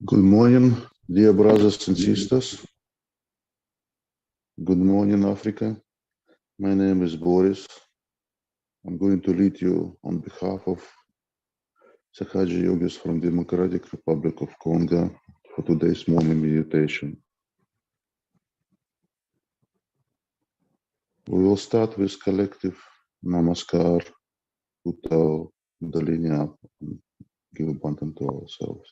Good morning, dear brothers and sisters. Good morning, Africa. My name is Boris. I'm going to lead you on behalf of Sahaja Yogis from Democratic Republic of Congo for today's morning meditation. We will start with collective Namaskar, put our Kundalini up and give abundance to ourselves.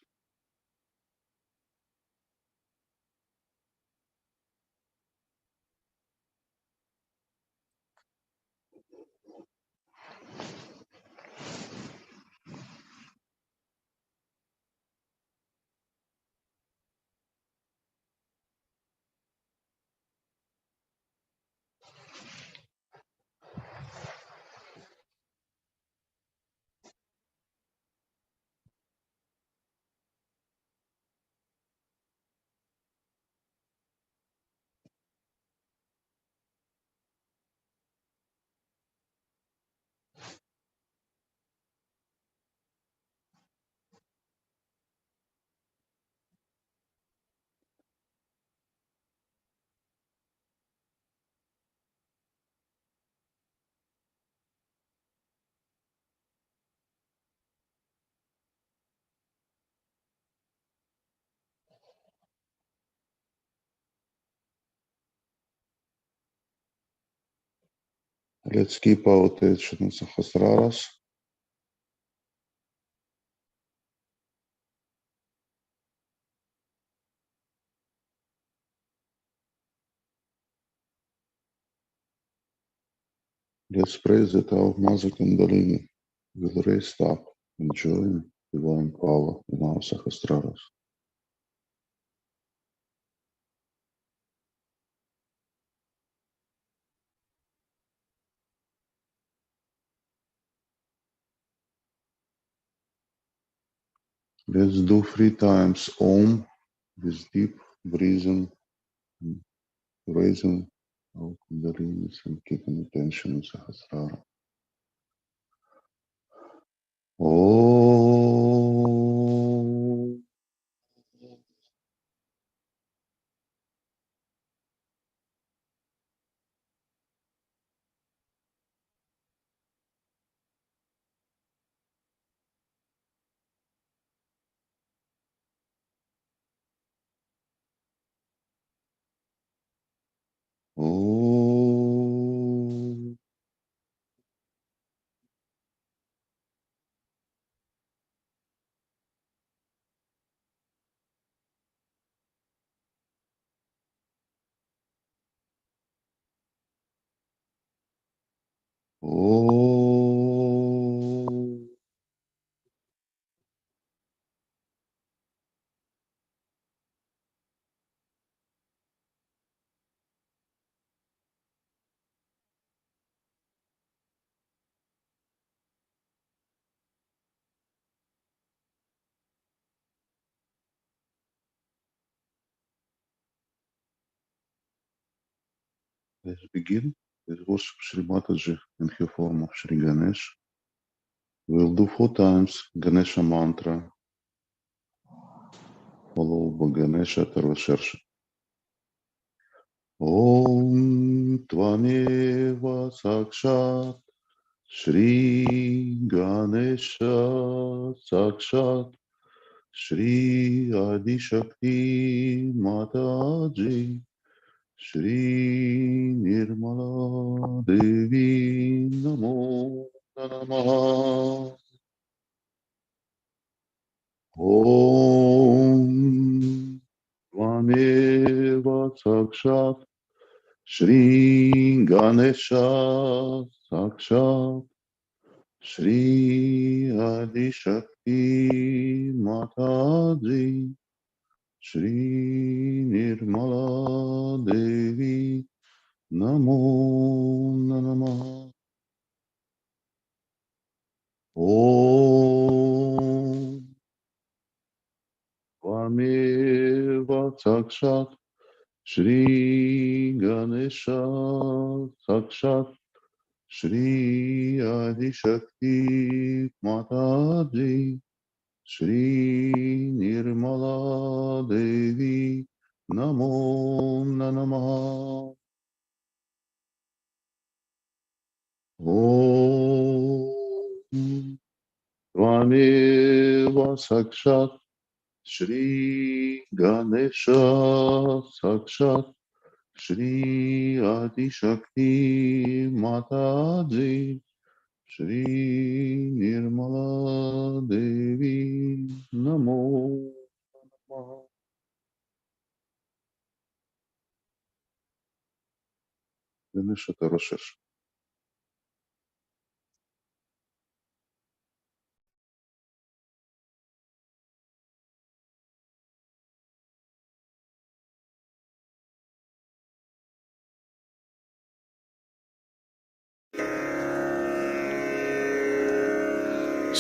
Let's keep our attention on Sahasraras. Let's pray that our Mother Kundalini will raise up and join divine power in our Sahasraras. Let's do 3 times Om with deep breathing, and raising our Kundalinis and keeping attention in Sahasrara. Om. Om. Om. Let's begin with worship Shri Mataji in her form of Shri Ganesh. We'll do 4 times Ganesha mantra, followed by Ganesha Tarvasharsha. Om Tvameva Sakshat Shri Ganesha Sakshat Shri Adi Shakti Mataji Shri Nirmala Devi Namo Namaha. Om Tvameva Sakshat Shri Ganesha Sakshat Shri Adi Shakti Mataji Shri Nirmala Devi Namo Namaha. Om Tvameva Sakshat Shri Ganesha Sakshat Shri Adi Shakti Mataji Shri Nirmala Devi Namo Namaha. Om Tvameva Sakshat Shri Ganesha Sakshat Shri Adi Shakti Mataji Shri Nirmala Devi Namo Namaha. Ganesha Taroshesh.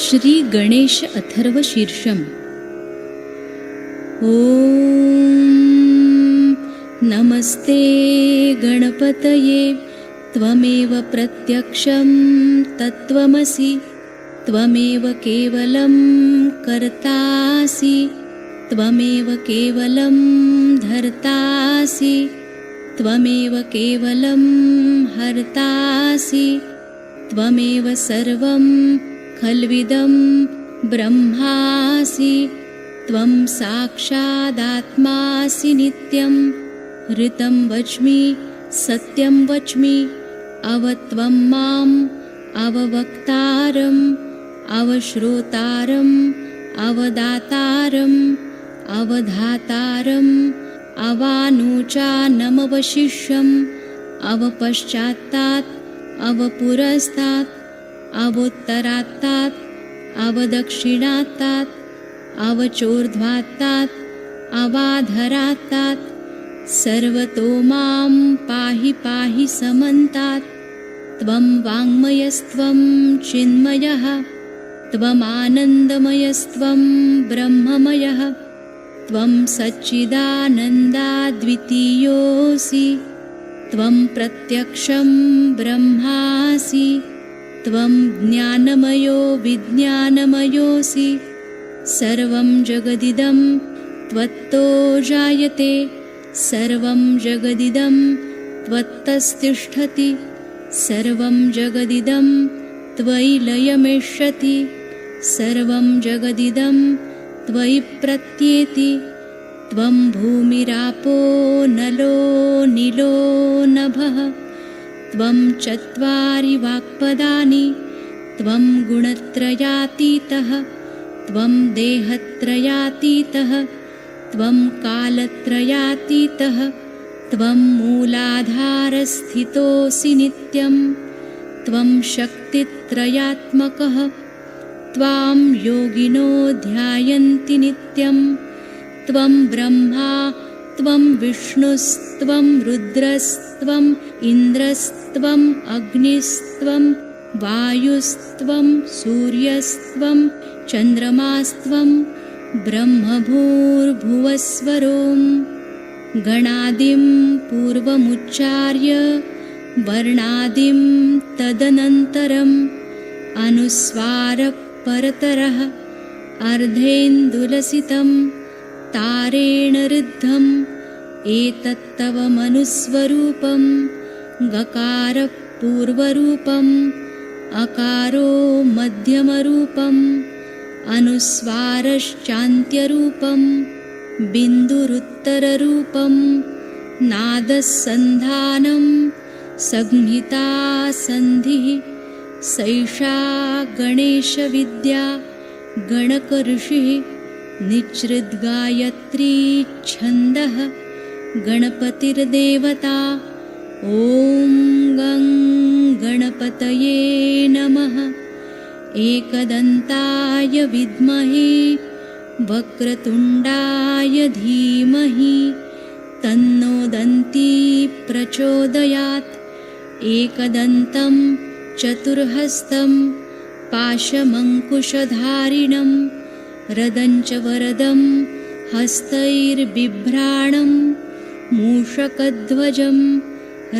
Shri Ganesh Atharva शीर्षम। ॐ नमस्ते गणपतये त्वमेव प्रत्यक्षं तत्त्वमसि त्वमेव केवलं कर्तासि त्वमेव केवलं धर्तासि त्वमेव केवलं हर्तासि त्वमेव सर्वं खल्विदं ब्रह्मासि त्वं साक्षादात्मासि नित्यं ऋतं वच्मि सत्यं वच्मि अवत्वं माम् अववक्तारम् अवश्रोतारम् अवदातारम् अवधातारम् अवानोचानमवशिष्यम् अवपश्चात्तात् अवपुरस्तात् अवोत्तरात्तात् अवदक्षिणात्तात् अवचोर्ध्वात्तात् अवाधरात्तात् सर्वतो मां पाहि पाहि समन्तात् त्वं वाङ्मयस्त्वं चिन्मयः त्वमानन्दमयस्त्वं ब्रह्ममयः त्वं सच्चिदानन्दाद्वितीयोऽसि त्वं प्रत्यक्षं ब्रह्मासि त्वं ज्ञानमयो विज्ञानमयोऽसि सर्वं जगदिदं त्वत्तो जायते सर्वं जगदिदं त्वत्तस्तिष्ठति सर्वं जगदिदं त्वयि लयमेष्यति सर्वं जगदिदं त्वयि प्रत्येति त्वं भूमिरापो नलो नीलो नभः त्वं चत्वारि वाक्पदानि त्वं गुणत्रयातीतः त्वं देहत्रयातीतः त्वं कालत्रयातीतः त्वं मूलाधारस्थितोऽसि नित्यं त्वं शक्तित्रयात्मकः त्वां योगिनो ध्यायन्ति नित्यं त्वं ब्रह्मा त्वं विष्णुस्त्वं रुद्रस्त्वम् इन्द्रस्त्वम् अग्निस्त्वं वायुस्त्वं सूर्यस्त्वं चन्द्रमास्त्वं ब्रह्मभूर्भुवस्वरों गणादिं पूर्वमुच्चार्य वर्णादिं तदनन्तरम् अनुस्वारः परतरः अर्धेन्दुलसितं तारेण ऋद्धम् एतत्तव मनुस्वरूपं गकारः पूर्वरूपम् अकारो मध्यमरूपम् अनुस्वारश्चान्त्यरूपं बिन्दुरुत्तररूपं नादस्सन्धानं संहिता सन्धिः सैषा गणेशविद्या गणकऋषिः निच्छृद्गायत्री छन्दः गणपतिर्देवता ॐ गं गणपतये नमः एकदन्ताय विद्महे वक्रतुण्डाय धीमहि तन्नो दन्ती प्रचोदयात् एकदन्तं चतुर्हस्तं पाशमङ्कुशधारिणं रदञ्च वरदं हस्तैर्बिभ्राणं मूषकध्वजं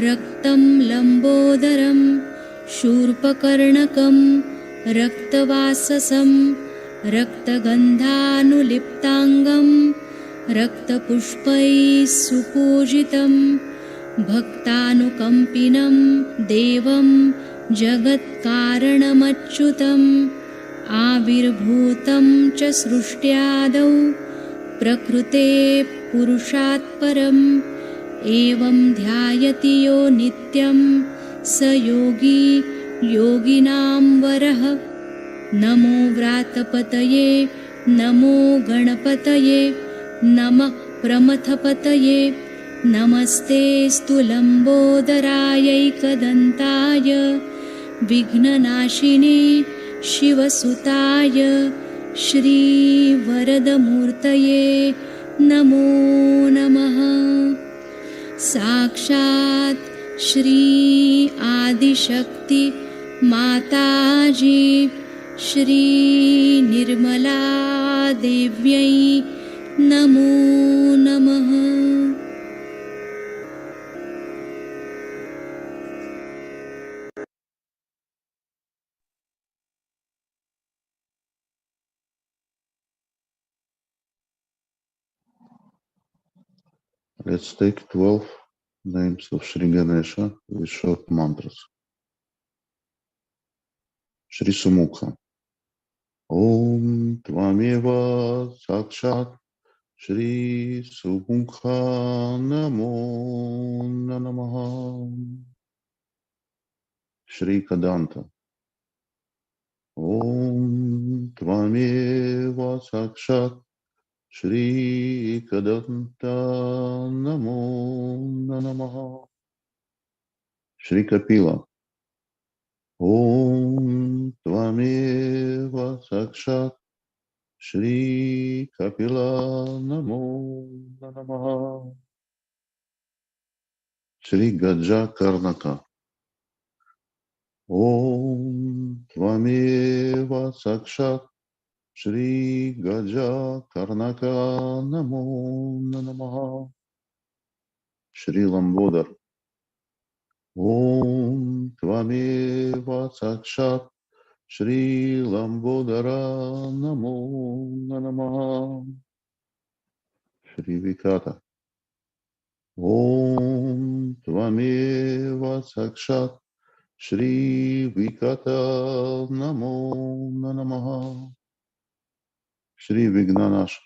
रक्तं लम्बोदरं शूर्पकर्णकं रक्तवाससं रक्तगन्धानुलिप्ताङ्गं रक्तपुष्पैः सुपूजितं भक्तानुकम्पिनं देवं जगत्कारणमच्युतम् आविर्भूतं च सृष्ट्यादौ प्रकृते पुरुषात् परम् एवं ध्यायति यो नित्यं स योगी योगिनां वरः। नमो व्रातपतये नमो गणपतये नमः प्रमथपतये नमस्तेऽस्तु लम्बोदरायैकदन्ताय विघ्ननाशिने शिवसुताय श्रीवरदमूर्तये नमो नमः। साक्षात् श्री आदिशक्ति माताजी श्री निर्मला देव्यै नमो नमः। Let's take 12 names of Sri Ganesha with short mantras. Shri Sumukha. Om Tvameva Sakshat Shri Sumukha Namo Namaha. Shri Kadanta. Om Tvameva Sakshat Shri Kadanta Namo Namaha. Shri Kapila. Om Tvameva Sakshat Shri Kapila Namo Namaha. Shri Gaja Karnaka. Om Tvameva Sakshat Shri Gaja Karnaka Namo Namaha. Shri Lambodar. Om Tvameva Sakshat Shri Lambodara Namo Namaha. Shri Vikata. Om Tvameva Sakshat Shri Vikata Namo Namaha. Shri Vignanash.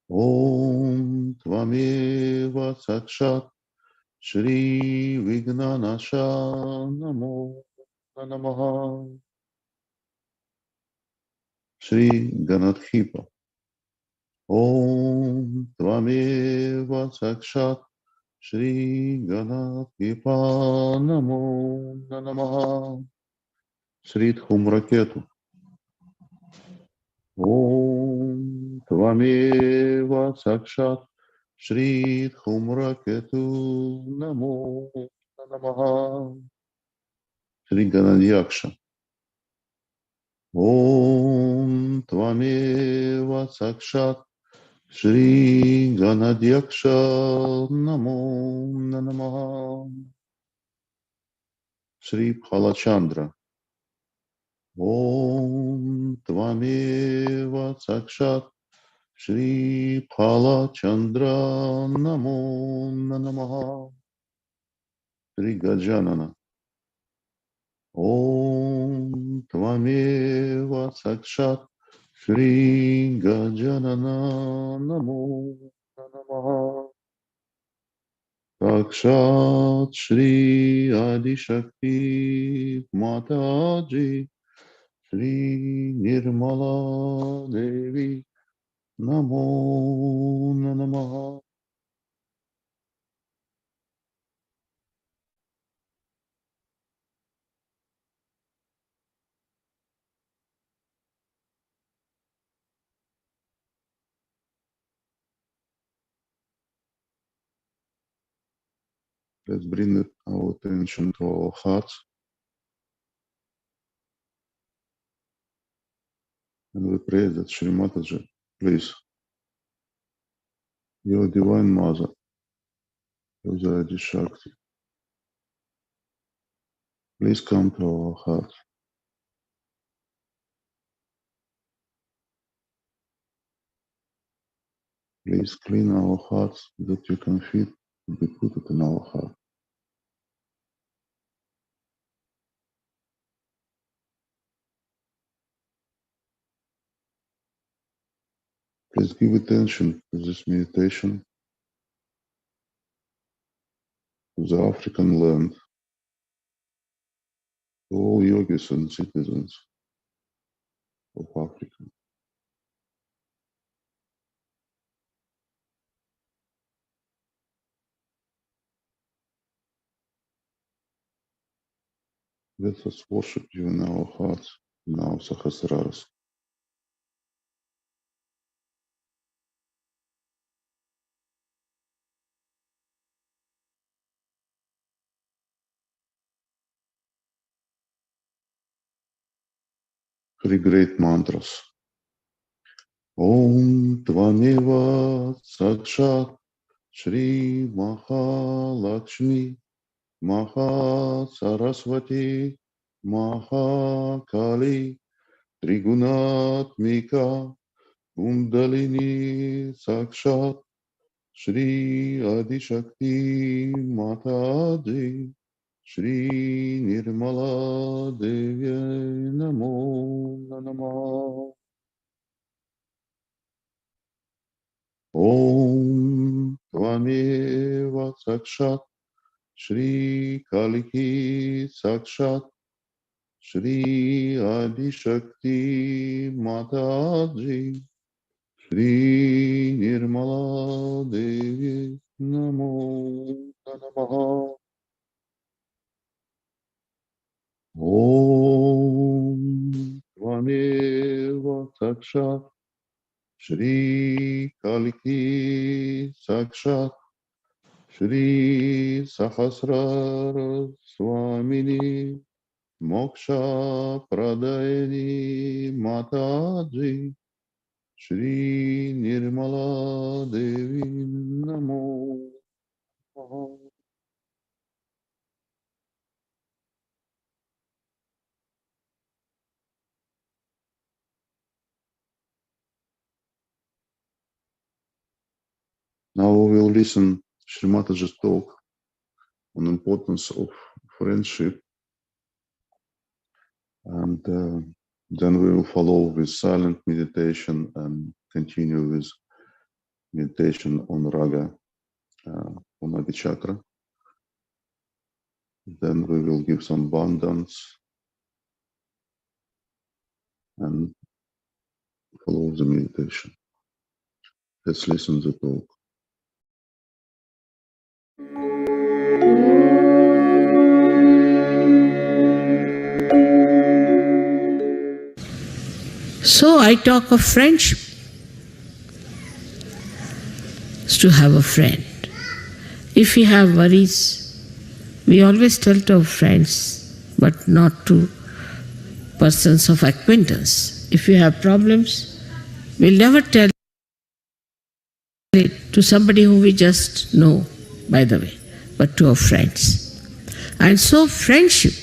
Om Tvameva Sakshat Shri Vignanasha Namo Namaha. Shri Ganadhipa. Om Tvameva Sakshat Shri Ganadhipa Namo Namaha. Shri Dhumraketu. Om Tvameva Sakshat Shri Dhumraketu Namo Namaha. Shri Ganadyaksha. Om Tvameva Sakshat Shri Ganadyaksha Namo Namaha. Shri Phalachandra. Om Tvameva Sakshat Shri Phalachandra Namo Namaha. Shri Gajanana. Om Tvameva Sakshat Shri Gajanana Namo Namaha. Sakshat Shri Adishakti Mataji Shri Nirmala Devi Namo Namaha. Let's bring our attention to our hearts and we pray that Shri Mataji, please, your Divine Mother, your Adi Shakti, please come to our hearts. Please clean our hearts that you can fit to be put it in our heart. Please give attention to this meditation to the African land, to all yogis and citizens of Africa. Let us worship you in our hearts, in our sahasraras. Three great mantras. Om Tvameva Sakshat Shri Mahalakshmi Maha Saraswati Maha Kali Trigunatmika Kundalini Sakshat Shri Adishakti Mataji Shri Nirmala Devi Namo Namah. Om Tvameva Sakshat Shri Kaliki Sakshat Shri Adishakti Mataji Shri Nirmala Devi Namo Namaha. Om Tvameva Sakshat Shri Kaliki Sakshat Shri Sahasrara Swamini Moksha Pradayani Mataji Shri Nirmala Devi Namo Namaha. Now we will listen Shri Mataji's talk on the importance of friendship, and then we will follow with silent meditation and continue with meditation on Raga, on Adi Chakra. Then we will give some bandhans and follow the meditation. Let's listen to the talk. So I talk of friendship. It's to have a friend. If we have worries, we always tell to our friends, but not to persons of acquaintance. If we have problems, we'll never tell it to somebody whom we just know, by the way, but to our friends. And so friendship,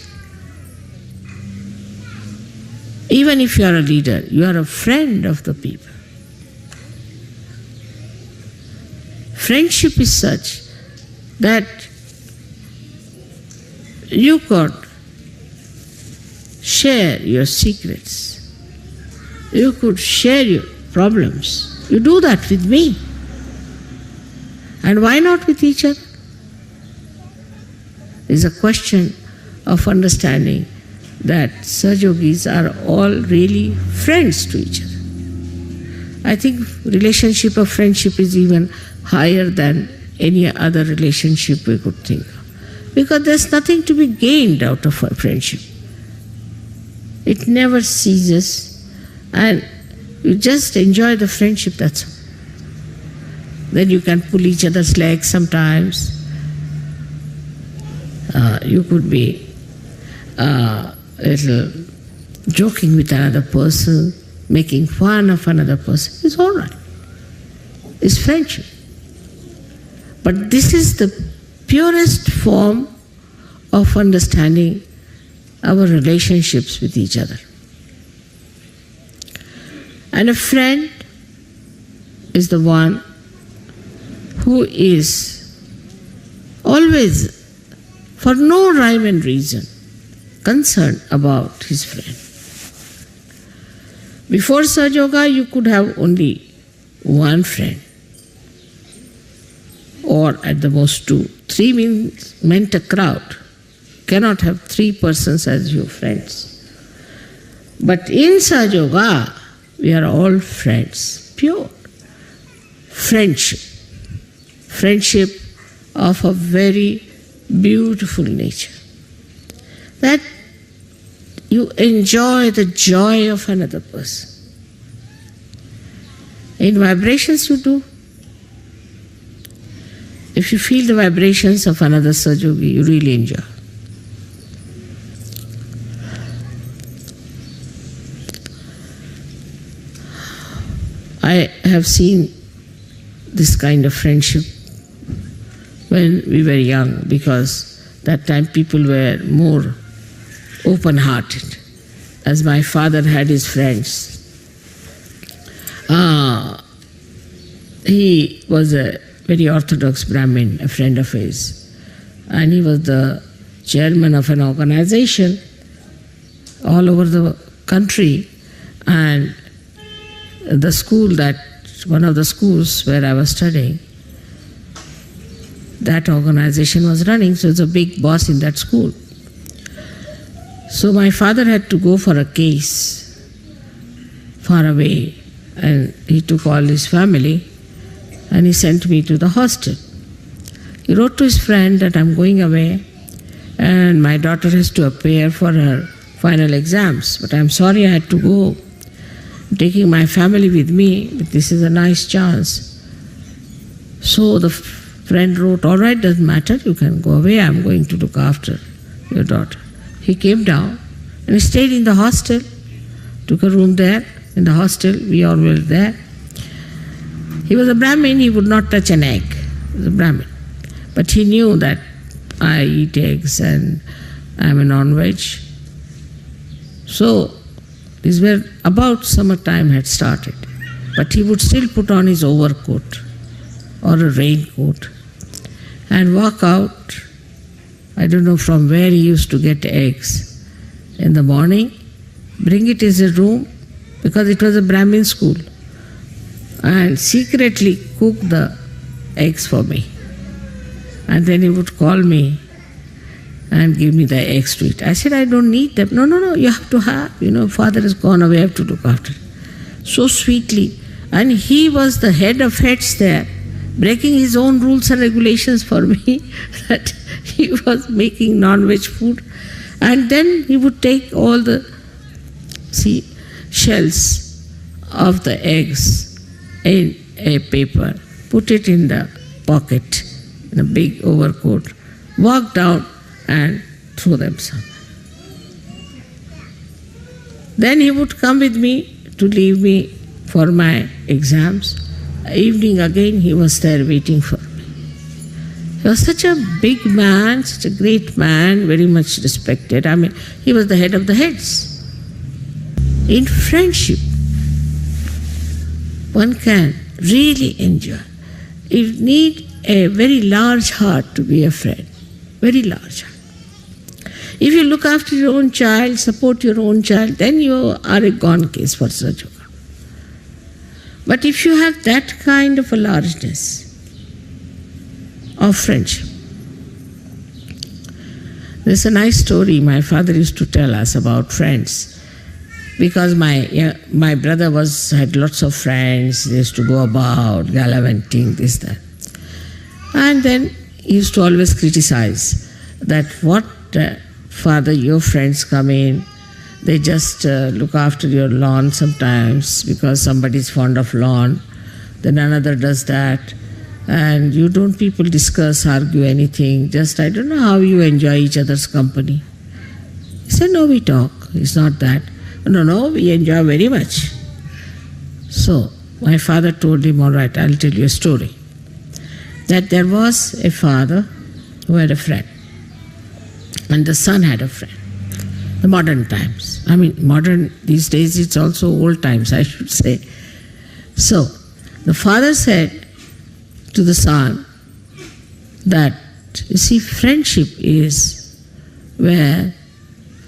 even if you are a leader, you are a friend of the people. Friendship is such that you could share your secrets. You could share your problems. You do that with me. And why not with each other? It's a question of understanding that Sahajogis are all really friends to each other. I think relationship of friendship is even higher than any other relationship we could think of. Because there's nothing to be gained out of a friendship. It never ceases, and you just enjoy the friendship, that's all. Then you can pull each other's legs sometimes. You could be a little joking with another person, making fun of another person. It's all right. It's friendship. But this is the purest form of understanding our relationships with each other. And a friend is the one who is always, for no rhyme and reason, concerned about his friend. Before Sahaja Yoga, you could have only one friend, or at the most two. Three meant a crowd. Cannot have three persons as your friends. But in Sahaja Yoga, we are all friends, pure friendship. Friendship of a very beautiful nature. That you enjoy the joy of another person. In vibrations you do. If you feel the vibrations of another Sahaja Yogi, you really enjoy. I have seen this kind of friendship when we were young, because that time people were more open-hearted. As my father had his friends, he was a very orthodox Brahmin, a friend of his, and he was the chairman of an organization all over the country, and the school one of the schools where I was studying, that organization was running, so he was a big boss in that school. So my father had to go for a case far away, and he took all his family and he sent me to the hostel. He wrote to his friend that I'm going away and my daughter has to appear for her final exams, but I'm sorry I had to go. I'm taking my family with me, but this is a nice chance. So the friend wrote, all right, doesn't matter, you can go away, I'm going to look after your daughter. He came down and he stayed in the hostel, took a room there in the hostel, we all were there. He was a Brahmin, he would not touch an egg. He was a Brahmin. But he knew that I eat eggs and I'm a non-veg. So these were about summertime had started. But he would still put on his overcoat or a raincoat and walk out. I don't know from where he used to get eggs in the morning, bring it in his room, because it was a Brahmin school, and secretly cook the eggs for me. And then he would call me and give me the eggs to eat. I said, I don't need them. No, you have to have. Father has gone away, I have to look after. So sweetly. And he was the head of heads there, breaking his own rules and regulations for me, that he was making non-veg food. And then he would take all the shells of the eggs in a paper, put it in the pocket, in a big overcoat, walk down and throw them somewhere. Then he would come with me to leave me for my exams. Evening again he was there waiting for me. He was such a big man, such a great man, very much respected. He was the head of the heads. In friendship, one can really enjoy. You need a very large heart to be a friend, very large heart. If you look after your own child, support your own child, then you are a gone case for Sahaja Yoga. But if you have that kind of a largeness of friendship, there's a nice story my father used to tell us about friends. Because my brother had lots of friends, they used to go about, gallivanting, this, that. And then he used to always criticize that what, father, your friends come in, they just look after your lawn sometimes because somebody is fond of lawn, then another does that, and you don't people discuss, argue anything, just I don't know how you enjoy each other's company. He said, no, we talk, it's not that. No, we enjoy very much. So my father told him, all right, I'll tell you a story. That there was a father who had a friend, and the son had a friend. The modern times. Modern, these days it's also old times, I should say. So the father said to the son that, you see, friendship is where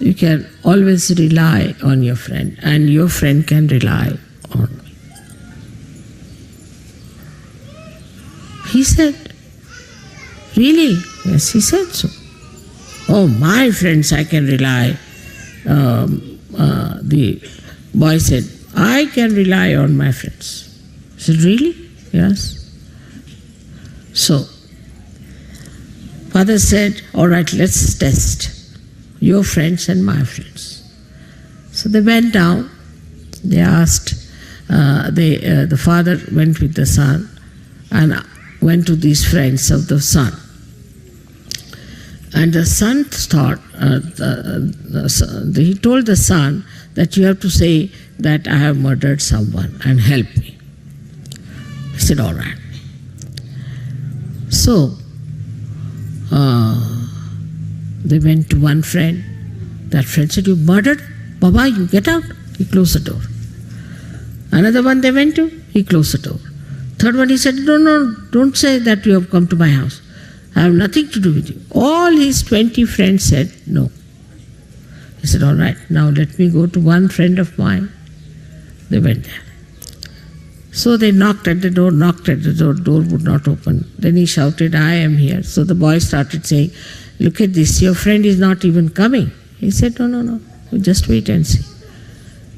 you can always rely on your friend and your friend can rely on me. He said, really? Yes, he said so. Oh, my friends I can rely. The boy said, I can rely on my friends. I said, really? Yes. So, father said, all right, let's test your friends and my friends. So they went down, they asked, the father went with the son and went to these friends of the son. And the son thought, he told the son that you have to say that I have murdered someone and help me. He said, all right. So, they went to one friend. That friend said, you murdered? Baba, you get out. He closed the door. Another one they went to, he closed the door. Third one he said, no, don't say that you have come to my house. I have nothing to do with you. All his 20 friends said no. He said, all right, now let me go to one friend of mine. They went there. So they knocked at the door, door would not open. Then he shouted, I am here. So the boy started saying, look at this, your friend is not even coming. He said, no, you just wait and see.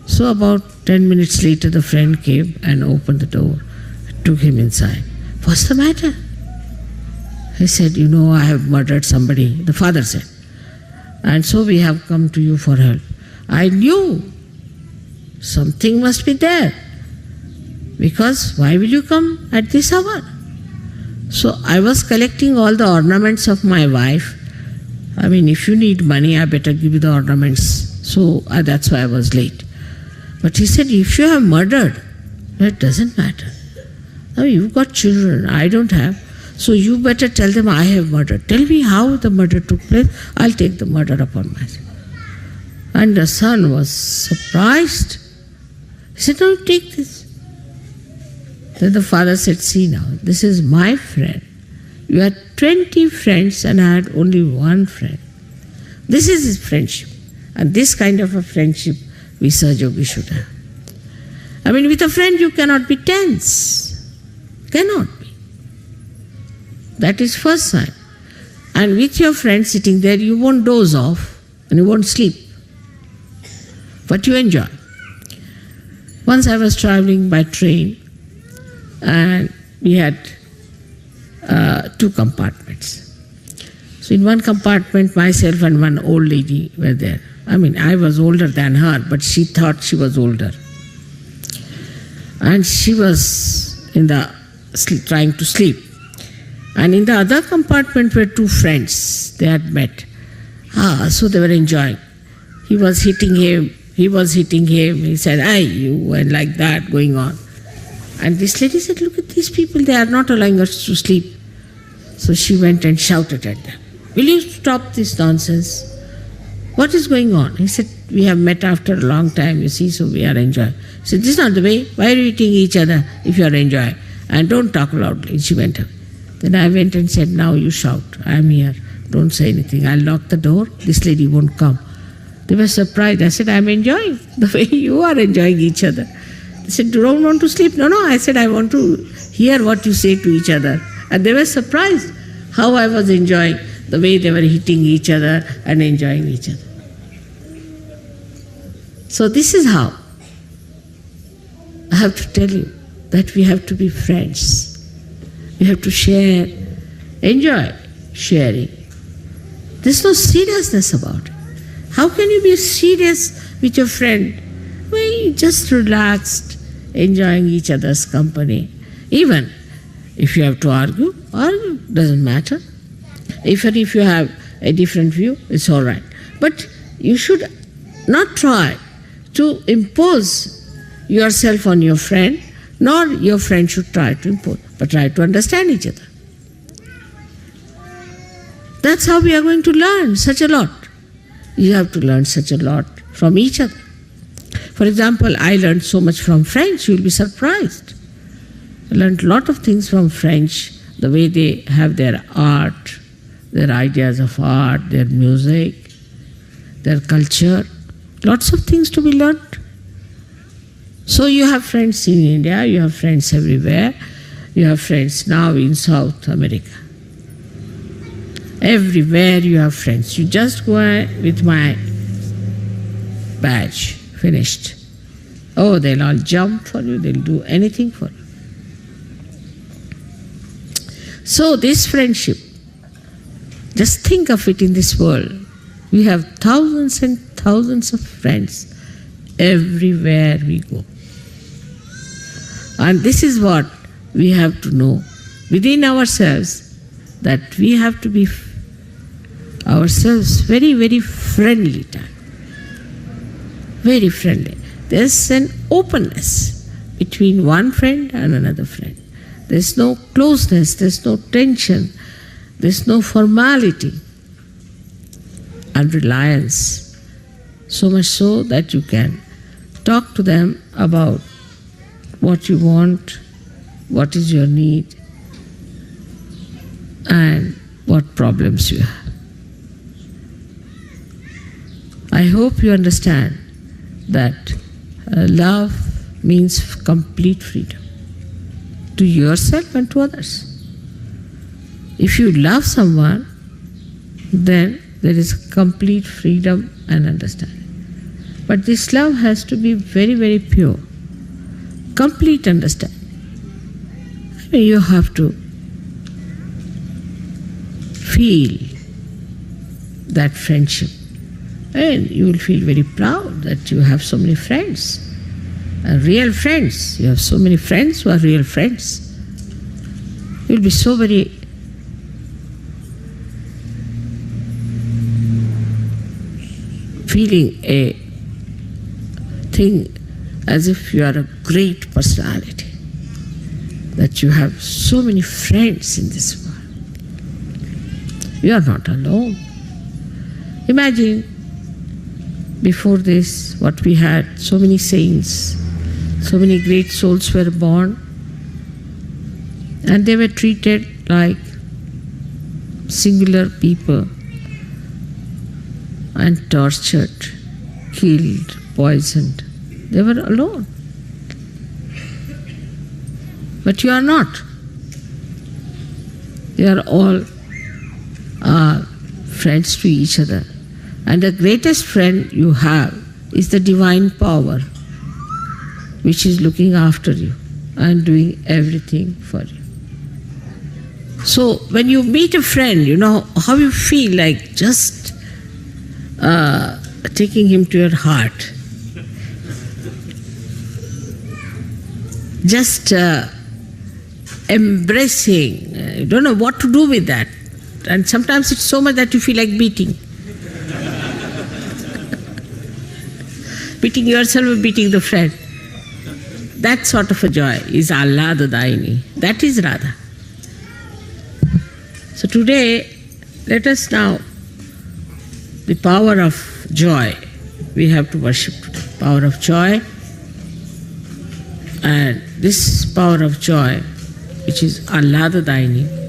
So about 10 minutes later, the friend came and opened the door, took him inside. What's the matter? He said, I have murdered somebody, the father said. And so we have come to you for help. I knew something must be there. Because why will you come at this hour? So I was collecting all the ornaments of my wife. I mean, if you need money, I better give you the ornaments. So that's why I was late. But he said, if you have murdered, that doesn't matter. Now you've got children, I don't have. So you better tell them I have murdered. Tell me how the murder took place. I'll take the murder upon myself. And the son was surprised. He said, no, take this. Then the father said, see now, this is my friend. You had 20 friends and I had only one friend. This is his friendship. And this kind of a friendship we Sahaja should have. I mean, with a friend you cannot be tense. Cannot be. That is first sign. And with your friend sitting there, you won't doze off and you won't sleep. But you enjoy. Once I was traveling by train and we had 2 compartments. So in one compartment, myself and one old lady were there. I mean, I was older than her, but she thought she was older. And she was trying to sleep. And in the other compartment were 2 friends. They had met. So they were enjoying. He was hitting him. He was hitting him. He said, "Hey, you," and like that going on. And this lady said, "Look at these people. They are not allowing us to sleep." So she went and shouted at them, "Will you stop this nonsense? What is going on?" He said, "We have met after a long time, you see, so we are enjoying." He said, "This is not the way. Why are you hitting each other if you are enjoying? And don't talk loudly." She went away. Then I went and said, "Now you shout. I am here. Don't say anything. I'll lock the door. This lady won't come." They were surprised. I said, "I'm enjoying the way you are enjoying each other." They said, "You don't want to sleep?" "No." I said, "I want to hear what you say to each other." And they were surprised how I was enjoying the way they were hitting each other and enjoying each other. So this is how I have to tell you that we have to be friends. We have to share, enjoy sharing. There's no seriousness about it. How can you be serious with your friend when you just relaxed, enjoying each other's company? Even if you have to argue, doesn't matter. Even if you have a different view, it's all right. But you should not try to impose yourself on your friend, nor your friend should try to impose, but try to understand each other. That's how we are going to learn such a lot. You have to learn such a lot from each other. For example, I learned so much from French, you will be surprised. I learned a lot of things from French the way they have their art, their ideas of art, their music, their culture, lots of things to be learned. So you have friends in India, you have friends everywhere, you have friends now in South America. Everywhere you have friends. You just go with my badge, finished. Oh, they'll all jump for you, they'll do anything for you. So this friendship, just think of it in this world. We have thousands and thousands of friends everywhere we go. And this is what we have to know within ourselves, that we have to be ourselves very, very friendly. Very friendly. There's an openness between one friend and another friend. There's no closeness, there's no tension, there's no formality and reliance. So much so that you can talk to them about what you want, what is your need, and what problems you have. I hope you understand that love means complete freedom to yourself and to others. If you love someone, then there is complete freedom and understanding. But this love has to be very, very pure, complete understanding. You have to feel that friendship, and you will feel very proud that you have so many friends, real friends. You have so many friends who are real friends. You will be so very feeling a thing as if you are a great personality, that you have so many friends in this world. You are not alone. Imagine before this what we had, so many saints, so many great souls were born, and they were treated like singular people and tortured, killed, poisoned. They were alone. But you are not. You are all friends to each other. And the greatest friend you have is the divine power, which is looking after you and doing everything for you. So when you meet a friend, you know how you feel, like just taking him to your heart. Just embracing. You don't know what to do with that. And sometimes it's so much that you feel like beating. Beating yourself or beating the friend. That sort of a joy is Allada Daini. That is Radha. So today, let us now, the power of joy, we have to worship today. Power of joy. And this power of joy, which is Allada Daini,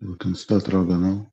We can start Raga now.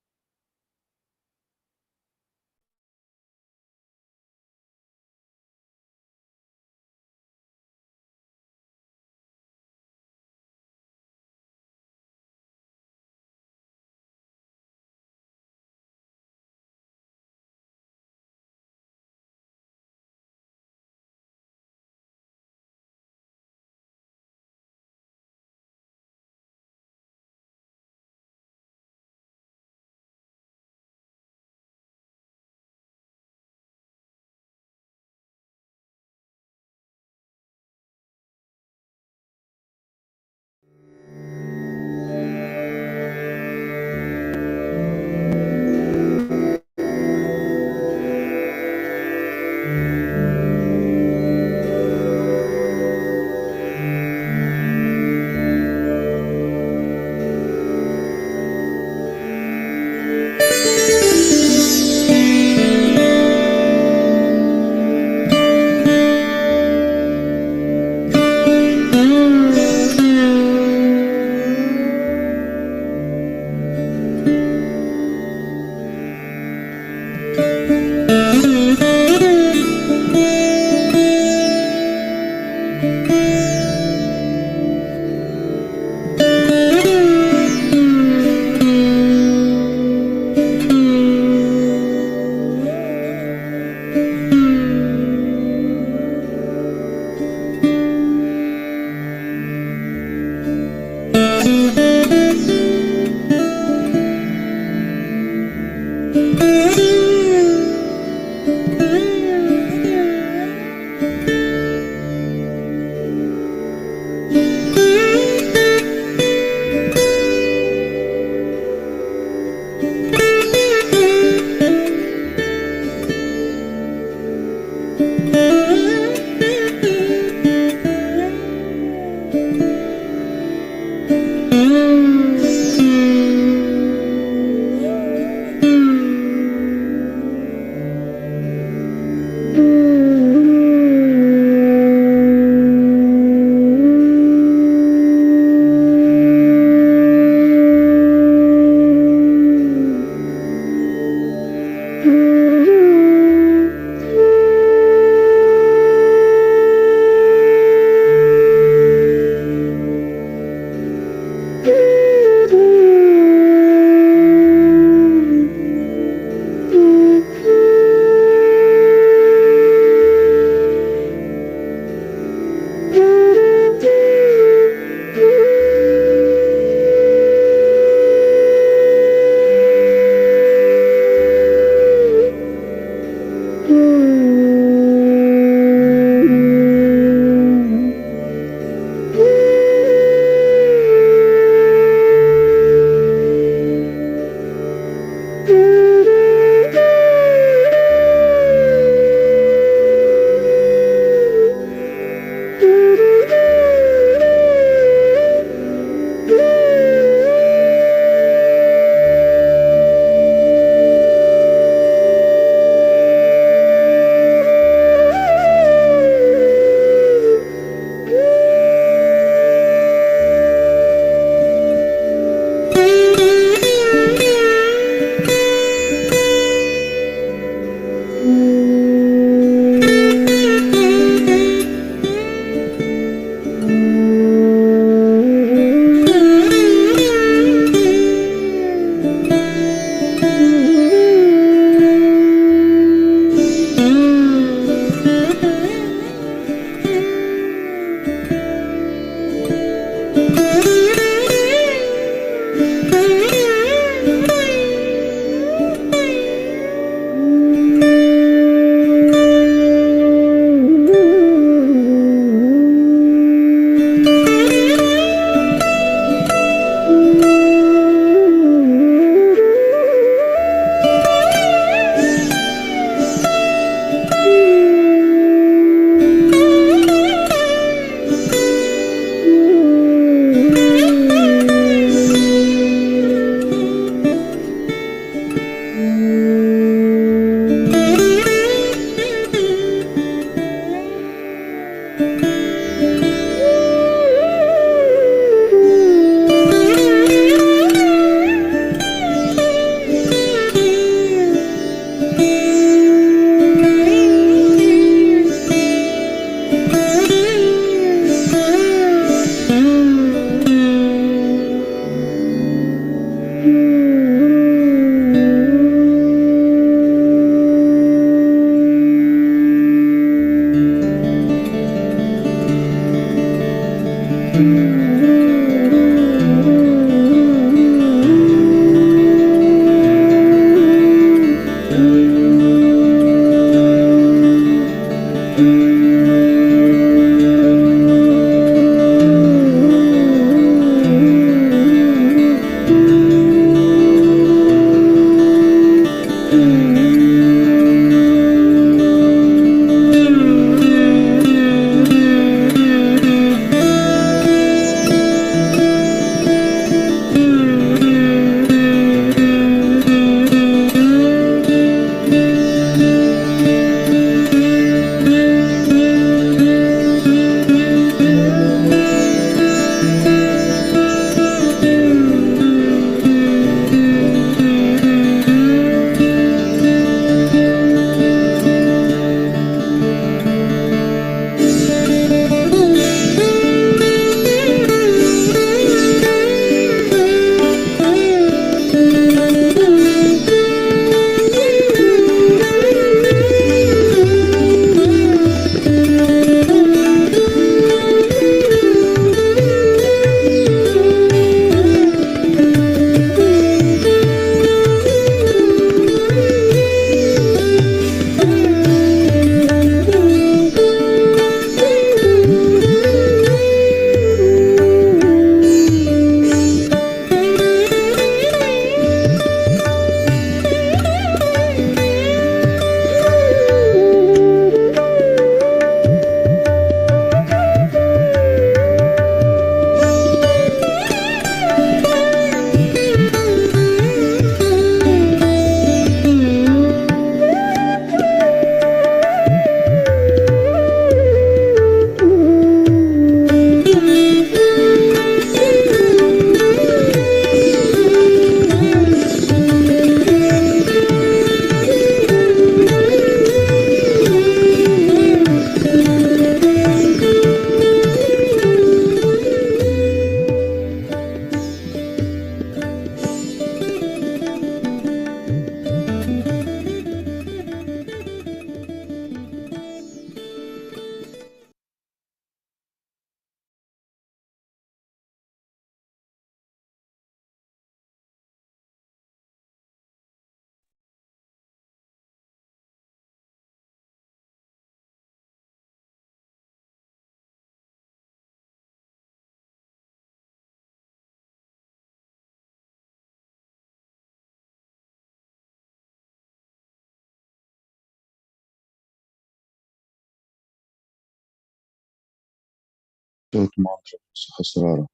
Third mantra, Sahasrara.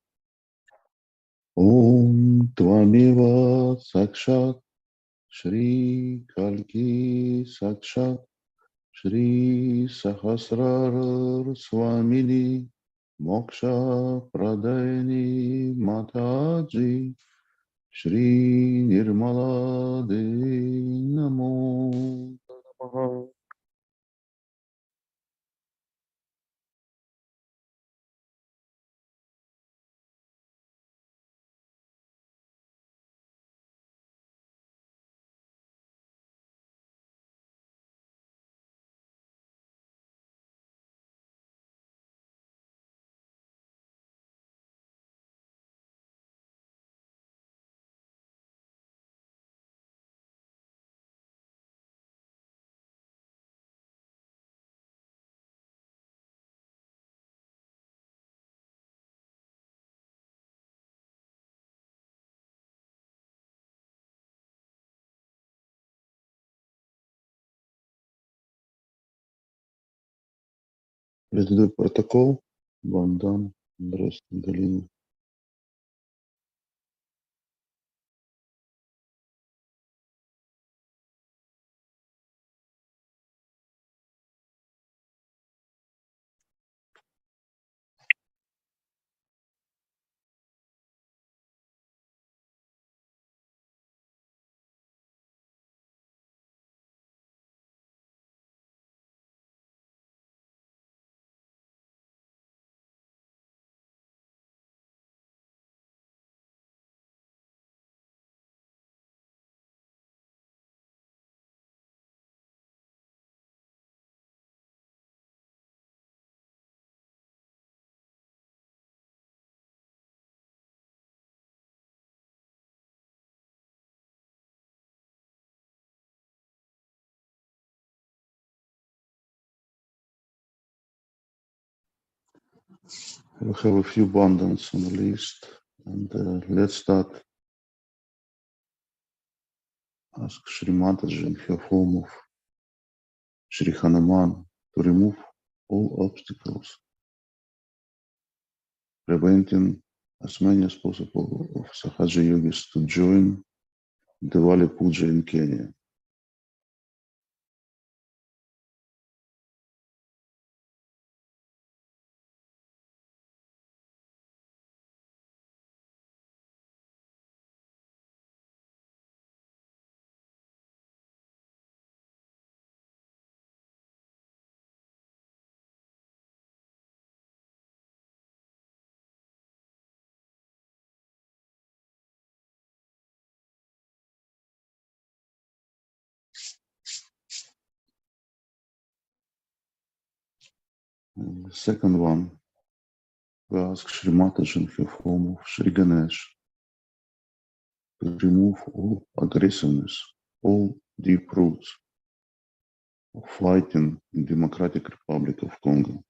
Om Tvameva Sakshat Shri Kalki Sakshat Shri Sahasrara Swamini Moksha Pradayani Mataji Shri Nirmala Devi Namo Namaha. Let's do protocol. One done, and the rest in the line. We have a few bandhans on the list, and let's start. Ask Shri Mataji in her form of Shri Hanuman to remove all obstacles, preventing as many as possible of Sahaja yogis to join Diwali Puja in Kenya. And the second one, we ask Shri Mataji in her form of Shri Ganesh to remove all aggressiveness, all deep roots of fighting in Democratic Republic of Congo.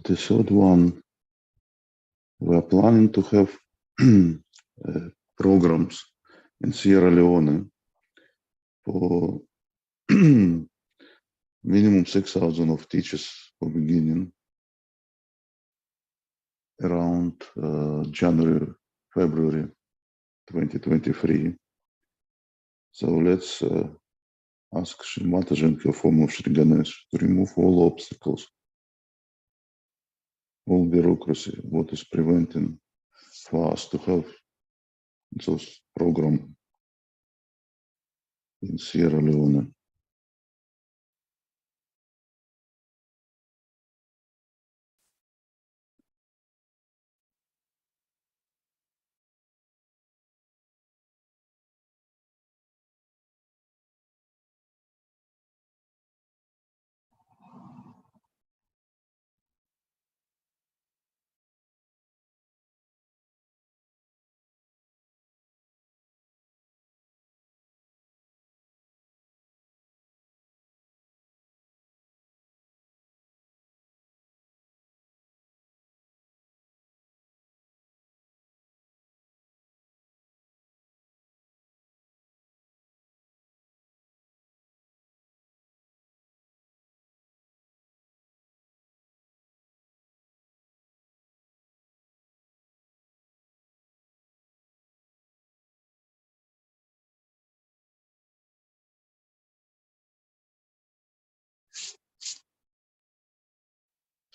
The third one, we are planning to have programs in Sierra Leone for minimum 6,000 of teachers for beginning around January, February 2023. So let's ask Shri Mataji in the form of Shri Ganesh to remove all obstacles, all bureaucracy, what is preventing for us to have this program in Sierra Leone.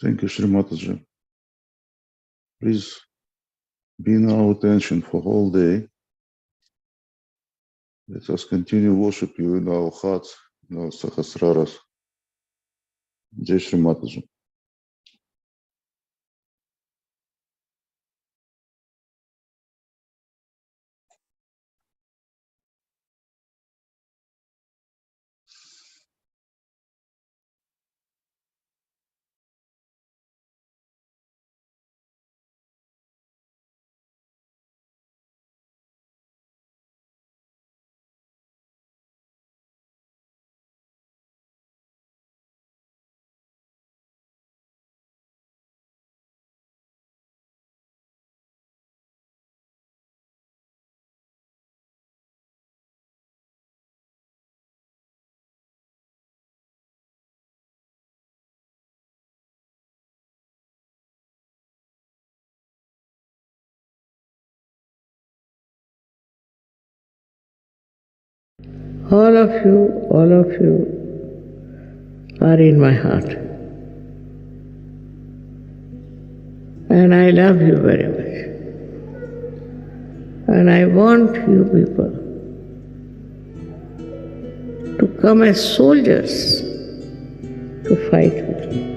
Thank you, Shri Mataji. Please be in our attention for whole day. Let us continue worship you in our hearts, in our sahasraras. Jai Shri Mataji. All of you are in my heart. And I love you very much. And I want you people to come as soldiers to fight with me.